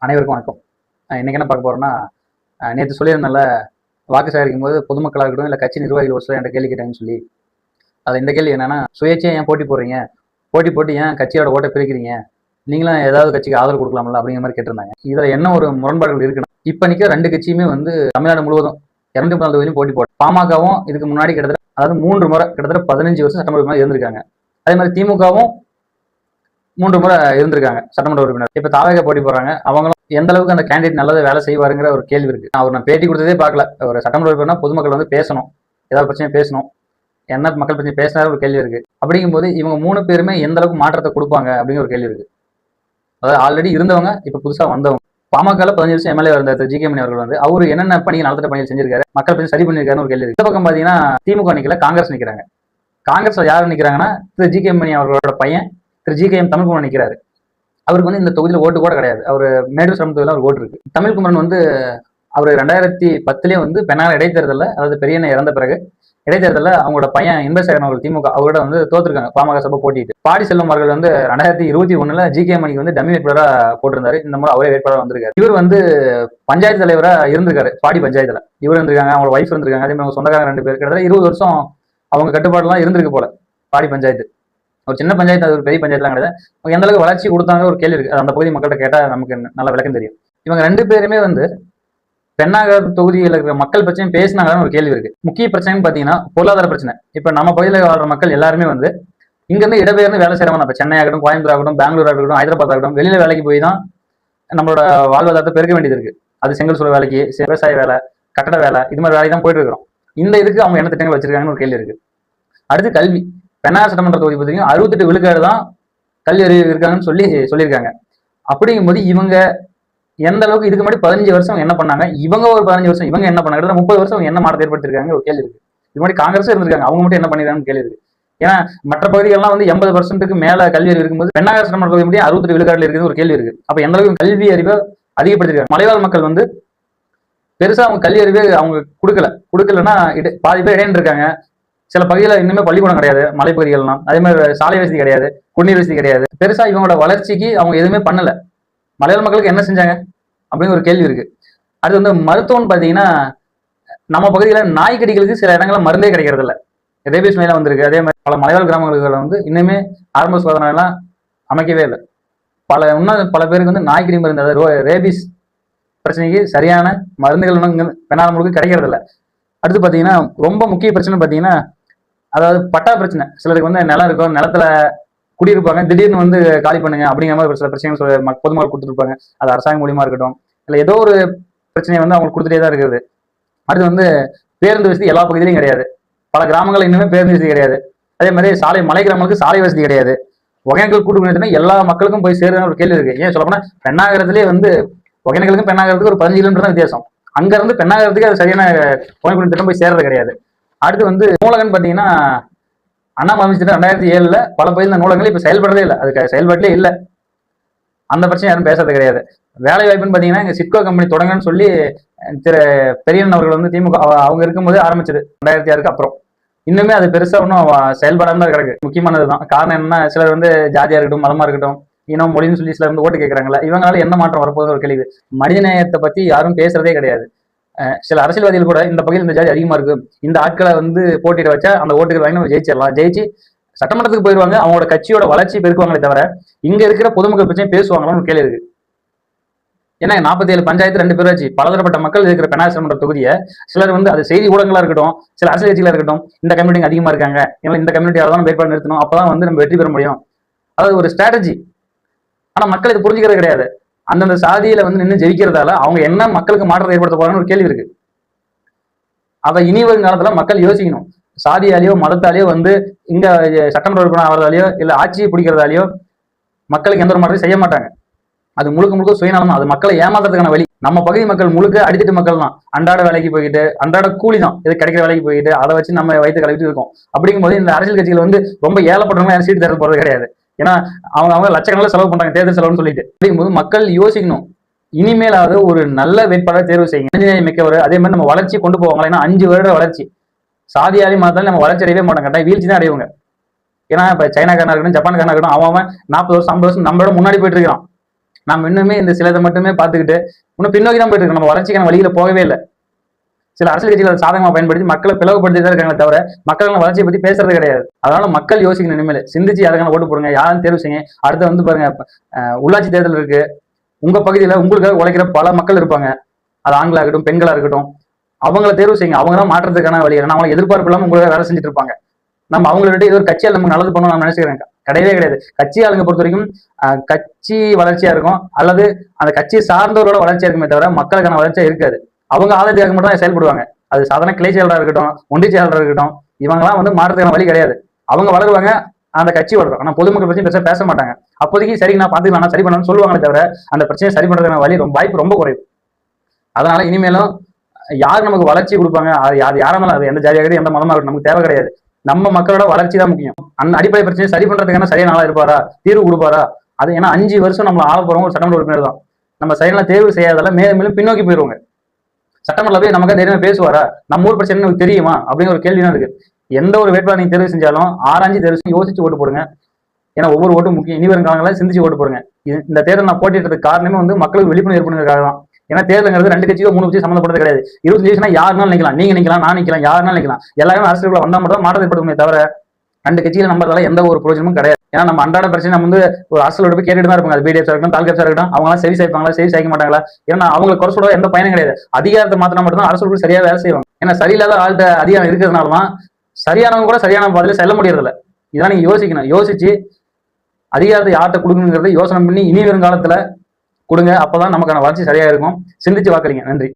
அனைவருக்கும் வணக்கம். இன்னைக்கு என்ன பார்க்க போறோம்னா, நேற்று சொல்லியிருந்தேன்ல, வாக்கு சேகரிக்கும் போது பொதுமக்களாக இருக்கட்டும், இல்லை கட்சி நிர்வாகிகள் ஒரு சிலர் என்கிட்ட கேள்வி கேட்டாங்கன்னு சொல்லி. அது இந்த கேள்வி என்னன்னா, சுயேட்சையா ஏன் போட்டி போடுறீங்க? போட்டி போட்டு ஏன் கட்சியோட ஓட்டை பிரிக்கிறீங்க? நீங்களும் ஏதாவது கட்சிக்கு ஆதரவு கொடுக்கலாம்ல அப்படிங்கிற மாதிரி கேட்டிருந்தாங்க. இதுல என்ன ஒரு முரண்பாடுகள் இருக்குன்னா, இப்ப நிற்கிற ரெண்டு கட்சியுமே வந்து தமிழ்நாடு முழுவதும் 234 தொகுதியிலும் போட்டி போடும். பாமகவும் இதுக்கு முன்னாடி கிட்டத்தட்ட அதாவது 3 முறை கிட்டத்தட்ட 15 வருஷம் சட்டமன்ற உறுப்பினர் இருந்திருக்காங்க. அதே மாதிரி திமுகவும் 3 முறை இருந்திருக்காங்க சட்டமன்ற உறுப்பினர். இப்ப தாவேக போட்டி போடுறாங்க. அவங்களும் எந்த அளவுக்கு அந்த கேண்டிடேட் நல்லதை வேலை செய்வாருங்கிற ஒரு கேள்வி இருக்கு. நான் பேட்டி கொடுத்ததே பார்க்கல. ஒரு சட்டமன்ற உறுப்பினர் பொதுமக்கள் வந்து பேசணும், ஏதாவது பிரச்சனை பேசணும், என்ன மக்கள் பிரச்சனை பேசினாரு ஒரு கேள்வி இருக்கு. அப்படிங்கும்போது இவங்க 3 பேருமே எந்த அளவுக்கு மாற்றத்தை கொடுப்பாங்க அப்படிங்கிற ஒரு கேள்வி இருக்கு. அதாவது ஆல்ரெடி இருந்தவங்க இப்ப புதுசா வந்தவங்க. பாமகல 15 வருஷம் எம்எல்ஏ இருந்த ஜி.கே. மணி அவர்கள் வந்து அவரு என்னென்ன பணிகள் நலத்திட்ட பணிகள் செஞ்சிருக்காரு, மக்கள் பிரச்சனை சரி பண்ணிருக்காருன்னு ஒரு கேள்வி இருக்கு. இந்த பக்கம் பாத்தீங்கன்னா திமுக நிக்கல, காங்கிரஸ் நிக்கிறாங்க. காங்கிரஸ்ல யாரு நிக்கிறாங்கன்னா திரு ஜி.கே. மணி அவர்களோட பையன் திரு ஜி.கே.எம். தமிழ்குமரன் நிக்கிறாரு. அவருக்கு வந்து இந்த தொகுதியில ஓட்டு கூட கிடையாது. அவர் மேடூர் சரம் தொகுதியில ஒரு ஓட்டு இருக்கு. தமிழ்குமரன் வந்து அவர் 2010 வந்து பெண்ணாக இடைத்தேர்தலில், அதாவது பெரியண்ண இறந்த பிறகு இடைத்தேர்தலில் அவங்களோட பையன் இன்பசேகரன் அவர்கள் திமுக அவரோட வந்து தோத்துருக்காங்க பாமக சபை போட்டிட்டு. பாடி செல்வம் அவர்கள் வந்து 2021 ஜி.கே. மணிக்கு வந்து டம்மி வேட்பாளராக போட்டிருந்தாரு. இந்த முறை அவரே வேட்பாளராக வந்திருக்காரு. இவர் வந்து பஞ்சாயத்து தலைவராக இருந்திருக்காரு பாடி பஞ்சாயத்துல. இவர் இருந்திருக்காங்க, அவங்க வைஃப் இருந்திருக்காங்க, அதே மாதிரி சொந்தக்காரங்க 2 பேர் கிட்டத்தட்ட 20 வருஷம் அவங்க கட்டுப்பாடுலாம் இருந்திருக்கு போல பாடி பஞ்சாயத்து. ஒரு சின்ன பஞ்சாயத்து, அது ஒரு பெரிய பஞ்சாயத்துலாம் கிடையாது. எந்த அளவுக்கு வளர்ச்சி கொடுத்தாங்க ஒரு கேள்வி இருக்கு. அந்த பகுதி மக்கள்கிட்ட கேட்டா நமக்கு நல்ல விளக்கம் தெரியும். இவங்க 2 பேருமே வந்து பெண்ணாகர் தொகுதியில் இருக்கிற மக்கள் பிரச்சனை பேசினாங்கன்னு ஒரு கேள்வி இருக்கு. முக்கிய பிரச்சனைன்னு பாத்தீங்கன்னா பொருளாதார பிரச்சனை. இப்ப நம்ம பகுதியில் வாழ்ற மக்கள் எல்லாருமே வந்து இங்க இருந்து இடம்பெயர்ந்து வேலை செய்யறவங்க. இப்ப சென்னை ஆகட்டும், கோயம்புத்தூர் ஆகட்டும், பெங்களூர் ஆகட்டும், ஹைதராபாத் ஆகட்டும், வெளியில வேலைக்கு போய் தான் நம்மளோட வாழ்வாதாரத்தை பெருக்க வேண்டியது இருக்கு. அது செங்கல் சூழல் வேலைக்கு, விவசாய வேலை, கட்டட வேலை, இது மாதிரி வேலைக்கு தான் போயிட்டு இருக்கிறோம். இந்த இதுக்கு அவங்க என்ன திட்டங்கள் வச்சிருக்காங்கன்னு ஒரு கேள்வி இருக்கு. அடுத்து கல்வி. பெண்ணாகர் சட்டமன்ற தொகுதி பார்த்தீங்கன்னா 68 விழுக்காடு தான் கல்வி அறிவு இருக்காங்கன்னு சொல்லியிருக்காங்க. அப்படிங்கும்போது இவங்க எந்த அளவுக்கு இதுக்கு முன்னாடி 15 வருஷம் என்ன பண்ணாங்க, இவங்க ஒரு 15 வருஷம் இவங்க என்ன பண்ணாங்க, 30 வருஷம் என்ன மாற்றத்தை ஏற்படுத்திருக்காங்க ஒரு கேள்வி இருக்கு. இது மாதிரி காங்கிரஸும் இருந்திருக்காங்க, அவங்க மட்டும் என்ன பண்ணிருக்காங்கன்னு கேள்வி இருக்கு. ஏன்னா மற்ற பகுதிகள்லாம் வந்து 80% மேல கல்வி அறிவு இருக்கும்போது பெண்ணாகர் சட்டமன்ற தொகுதி முடியும் 68 விழுக்காடுல இருக்குது ஒரு கேள்வி இருக்கு. அப்ப எந்த அளவுக்கு கல்வி அறிவை அதிகப்படுத்திருக்காங்க. மலைவாழ் மக்கள் வந்து பெருசா அவங்க கல்வி அறிவு அவங்க கொடுக்கலன்னா பாதி பேர் இடையிட்டு இருக்காங்க. சில பகுதியில் இன்னுமே பள்ளிக்கூடம் கிடையாது, மலைப்பகுதிகள்லாம். அதே மாதிரி சாலை வசதி கிடையாது, குடிநீர் வசதி கிடையாது. பெருசா இவங்களோட வளர்ச்சிக்கு அவங்க எதுவுமே பண்ணல. மலையாள மக்களுக்கு என்ன செஞ்சாங்க அப்படின்னு ஒரு கேள்வி இருக்கு. அது வந்து மருத்துவம்னு பாத்தீங்கன்னா நம்ம பகுதியில நாய்க்கடிகளுக்கு சில இடங்கள்ல மருந்தே கிடைக்கிறது இல்லை. ரேபிஸ் நோயெல்லாம் வந்திருக்கு. அதே மாதிரி பல மலைவாழ் கிராமங்களுக்கு வந்து இன்னுமே ஆரம்ப சுகாதாரம் எல்லாம் அமைக்கவே இல்லை. பல பேருக்கு வந்து நாய்க்கடி மருந்து, அதாவது ரேபிஸ் பிரச்சனைக்கு சரியான மருந்துகள் பெண்ணால முழுக்க கிடைக்கிறது இல்லை. அடுத்து பாத்தீங்கன்னா ரொம்ப முக்கிய பிரச்சனை பாத்தீங்கன்னா அதாவது பட்டா பிரச்சனை. சிலருக்கு வந்து நிலம் இருக்கும், நிலத்துல குடியிருப்பாங்க, திடீர்னு வந்து காலி பண்ணுங்க அப்படிங்கிற மாதிரி சில பிரச்சனைகள் பொதுமக்கள் கொடுத்துருப்பாங்க. அது அரசாங்கம் மூலியமா இருக்கட்டும், இல்லை ஏதோ ஒரு பிரச்சனையை வந்து அவங்க கொடுத்துட்டே தான் இருக்குது. அடுத்து வந்து பேருந்து வசதி எல்லா பகுதியிலையும் கிடையாது. பல கிராமங்கள் இன்னுமே பேருந்து வசதி கிடையாது. அதே மாதிரி மலை கிராமங்களுக்கு சாலை வசதி கிடையாது. ஒகேனக்கல் கூட்டு எல்லா மக்களுக்கும் போய் சேருன்னு ஒரு கேள்வி இருக்கு. ஏன் சொல்லப்போனா பெண்ணாகரத்திலே வந்து ஒகேனக்கலுக்கும் பெண்ணாகரத்துக்கு ஒரு 15 கிலோமீட்டர் தான் வித்தியாசம். அங்க இருந்து பெண்ணாகரத்துக்கு அது சரியான கோயம்புத்தூர் திட்டம் போய் சேர்றது கிடையாது. அடுத்து வந்து நூலகம்னு பாத்தீங்கன்னா அண்ணாமலை அமைச்சர் 2007 பல பகுதியில் நூலகங்கள் இப்ப செயல்படுறதே இல்லை, அதுக்கு செயல்பாட்டிலே இல்லை. அந்த பிரச்சனை யாரும் பேசுறது கிடையாது. வேலை வாய்ப்புன்னு பாத்தீங்கன்னா இங்க சிட்கோ கம்பெனி தொடங்கன்னு சொல்லி திரு பெரியன் அவர்கள் வந்து திமுக அவங்க இருக்கும்போது ஆரம்பிச்சது 2006 அப்புறம். இன்னுமே அது பெருசா ஒன்றும் செயல்படாம தான் கிடக்கு. முக்கியமானதுதான். காரணம் என்னன்னா சிலர் வந்து ஜாதியா இருக்கட்டும், மதமா இருக்கட்டும், இனம் மொழின்னு சொல்லி சிலர் வந்து ஓட்டு கேட்கறாங்களா, இவங்களால என்ன மாற்றம் வரப்போகுது ஒரு கேள்வி. மனிதநேயத்தை பத்தி யாரும் பேசுறதே கிடையாது. சில அரசியல்வாதிகள் கூட இந்த பகுதியில் இந்த ஜாதி அதிகமா இருக்கு, இந்த ஆட்களை வந்து போட்டியிட வச்சா அந்த ஓட்டுகள் வாங்கி நம்ம ஜெயிச்சிடலாம், ஜெயிச்சு சட்டமன்றத்துக்கு போயிடுவாங்க, அவங்களோட கட்சியோட வளர்ச்சி பெருக்குவாங்களே தவிர இங்க இருக்கிற பொதுமக்கள் பிரச்சனை பேசுவாங்களான்னு கேள்வி இருக்கு. ஏன்னா 47 பஞ்சாயத்து 2 பேராச்சு பலதரப்பட்ட மக்கள் இருக்கிற பெண்ணாகர் சட்டமன்ற தொகுதியை சிலர் வந்து அது செய்தி ஊடகங்களா இருக்கட்டும், சில அரசியல் கட்சிகளா இருக்கட்டும், இந்த கம்யூனிட்டி அதிகமா இருக்காங்க, ஏன்னா இந்த கம்யூனிட்டியால தான் வேட்பாளர் நிறுத்தணும், அப்பதான் வந்து நம்ம வெற்றி பெற முடியும். அதாவது ஒரு ஸ்ட்ராட்டஜி. ஆனா மக்கள் இது புரிஞ்சுக்கிறது கிடையாது. அந்தந்த சாதியில வந்து நின்று ஜெயிக்கிறதால அவங்க என்ன மக்களுக்கு மாற்றத்தை ஏற்படுத்த போறாங்கன்னு ஒரு கேள்வி இருக்கு. அதை இனி வரும் காலத்துல மக்கள் யோசிக்கணும். சாதியாலேயோ மதத்தாலேயோ வந்து இங்க சட்டமன்ற உறுப்பினர் ஆகிறதாலேயோ இல்ல ஆட்சியை பிடிக்கிறதாலேயோ மக்களுக்கு எந்த ஒரு மாற்றத்தையும் செய்ய மாட்டாங்க. அது முழுக்க சுயநலம் தான். அது மக்களை ஏமாத்துறதுக்கான வழி. நம்ம பகுதி மக்கள் முழுக்க அடித்தட்டு மக்கள் தான். அன்றாட வேலைக்கு போயிட்டு அன்றாட கூலி தான், இது கிடைக்கிற வேலைக்கு போயிட்டு அதை வச்சு நம்ம வயிற்று கலவிட்டு இருக்கோம். அப்படிங்கும்போது இந்த அரசியல் கட்சிகள் வந்து ரொம்ப ஏழப்பட்டவங்க சீட்டு தேர்தல் போறது கிடையாது. ஏன்னா அவங்க லட்சக்கணக்கில் செலவு பண்றாங்க தேர்தல் செலவுன்னு சொல்லிட்டு. அப்படிங்கும்போது மக்கள் யோசிக்கணும். இனிமேலாவது ஒரு நல்ல வேட்பாளர் தேர்வு செய்யுங்க, மனிதநேயம் மிக்கவர். அதே மாதிரி நம்ம வளர்ச்சி கொண்டு போவாங்களா. ஏன்னா 5 வருட வளர்ச்சி சாதியாதி மதத்தாலும் நம்ம வளர்ச்சி அடையவே மாட்டோம், கட்டாயம் வீழ்ச்சி தான் அடையுங்க. ஏன்னா இப்ப சைனாக்காரனா இருக்கட்டும், ஜப்பான்காரனா இருக்கட்டும், அவன் 40 வருஷம் 50 வருஷம் நம்மளோட முன்னாடி போயிட்டு இருக்கான். நம்ம இன்னுமே இந்த சிலதை மட்டுமே பார்த்துக்கிட்டு இன்னும் பின்னோக்கி தான் போயிட்டு இருக்கு. நம்ம வளர்ச்சிக்கான வழியில போகவே இல்லை. சில அரசியல் கட்சிகள் அதை சாதகமாக பயன்படுத்தி மக்களை பிளவுபடுத்தி தான் இருக்காங்க தவிர மக்கள் வளர்ச்சியை பத்தி பேசுறது கிடையாது. அதனால மக்கள் யோசிக்கணும், இனிமேல் சிந்திச்சு அதுக்கான ஓட்டு போடுங்க, யாரும் தேர்வு செய்யுங்க. அடுத்து வந்து பாருங்க, உள்ளாட்சி தேர்தல் இருக்கு. உங்க பகுதியில உங்களுக்காக உழைக்கிற பல மக்கள் இருப்பாங்க. அது ஆண்களா இருக்கட்டும், பெண்களா இருக்கட்டும், அவங்கள தேர்வு செய்யுங்க. அவங்க தான் மாற்றத்துக்கான வழி. ஏன்னா அவங்க எதிர்பார்ப்பு இல்லாம உங்களுக்காக வேலை செஞ்சுட்டு இருப்பாங்க. நம்ம அவங்கள விட்டு இது ஒரு கட்சியால் நமக்கு நல்லது பண்ணணும் நான் நினைச்சுக்கிறேன். கிடையவே கிடையாது. கட்சி ஆளுங்க பொறுத்த வரைக்கும் கட்சி வளர்ச்சியா இருக்கும், அல்லது அந்த கட்சி சார்ந்தவரோட வளர்ச்சியா இருக்குமே தவிர மக்களுக்கான வளர்ச்சியா இருக்காது. அவங்க ஆதரவுக்காக மட்டும் தான் செயல்படுவாங்க. அது சாதாரண கிளை செயலராக இருக்கட்டும், ஒன்றிய செயலராக இருக்கட்டும், இவங்கெல்லாம் வந்து மாற்றத்துக்கான வழி கிடையாது. அவங்க வளருவாங்க, அந்த கட்சி வளரும். ஆனா பொதுமக்கள் பிரச்சனை பேச மாட்டாங்க. அப்போதைக்கு சரி நான் பார்த்துக்கலாம், சரி பண்ணணும்னு சொல்லுவாங்களே தவிர அந்த பிரச்சனையை சரி பண்றதுக்கான வழி வாய்ப்பு ரொம்ப குறைவு. அதனால இனிமேலும் யார் நமக்கு வளர்ச்சி கொடுப்பாங்க, அது யாரா இருந்தாலும், அது எந்த ஜாதியாக எந்த மதமாக இருக்கட்டும், நமக்கு தேவை கிடையாது. நம்ம மக்களோட வளர்ச்சி தான் முக்கியம். அந்த அடிப்படை பிரச்சனையை சரி பண்றதுக்கான சரியான ஆளா இருப்பாரா, தீர்வு கொடுப்பாரா? அது ஏன்னா 5 வருஷம் நம்ம ஆள போறவங்க ஒரு சட்டமன்ற உறுப்பினர் தான். நம்ம சரியான தேர்வு செய்யாதால மேலும் மேலும் பின்னோக்கி போயிருவாங்க. சட்டமன்ற போய் நமக்கு தெரியாம பேசுவாரா, நம்ம ஊர் பிரச்சனை எனக்கு தெரியுமா அப்படிங்கிற ஒரு கேள்வி தான் இருக்கு. எந்த ஒரு வேட்பாளர் நீங்க தேர்வு செஞ்சாலும் ஆராய்ச்சி தேர்வு யோசிச்சு ஓட்டு போடுங்க. ஏன்னா ஒவ்வொரு ஓட்டும் முக்கியம். இனி வரும் காலங்களில் சிந்திச்சு ஓட்டு போடுங்க. இந்த தேர்தல் நான் போட்டிட்டதுக்கு காரணமே வந்து மக்களுக்கு விழிப்புணர்வு ஏற்படுறதுக்காக தான். ஏன்னா தேர்தலுங்கிறது 2 கட்சியோ 3 கட்சியோ சம்மந்தப்பட்டது கிடையாது. 25 வயசுனா யாருனாலும் நினைக்கலாம், நீங்க நினைக்கலாம், நான் நினைக்கலாம், யாருனாலும் நினைக்கலாம். எல்லாருமே அரசியலுக்குள்ள வந்தா மட்டும் மாற்றத்தை ஏற்படுமே தவிர 2 கட்சியில நம்பறதால எந்த ஒரு பிரயோஜனமும் கிடையாது. ஏன்னா நம்ம அன்றாட பிரச்சனை நம்ம வந்து ஒரு அரசியலோட போய் கேட்டுட்டு தான் இருப்பாங்க. அது பிடிஎஃப் இருக்கட்டும், தாலுகா இருக்கட்டும், அவங்க எல்லாம் செவி சாய்ப்பாங்களா, செவி சாய்க்க மாட்டாங்களா? ஏன்னா அவங்களுக்கு குறை சொல்ல எந்த பயனும் கிடையாது. அதிகாரத்தை மாத்தினா மட்டும் தான் அரசு சரியா வேலை செய்வாங்க. ஏன்னா சரியில்லாத ஆள்கிட்ட அதிகாரம் இருக்கிறதுனாலதான் சரியானவங்க கூட சரியான பாதையில செல்ல முடியறதில்ல. இதான் நீங்க யோசிக்கணும். யோசிச்சு அதிகாரத்தை யார்கிட்ட கொடுக்கணுங்கிறத யோசனை பண்ணி இனி வரும் காலத்துல கொடுங்க. அப்பதான் நமக்கான வளர்ச்சி சரியா இருக்கும். சிந்திச்சு வாக்குறீங்க. நன்றி.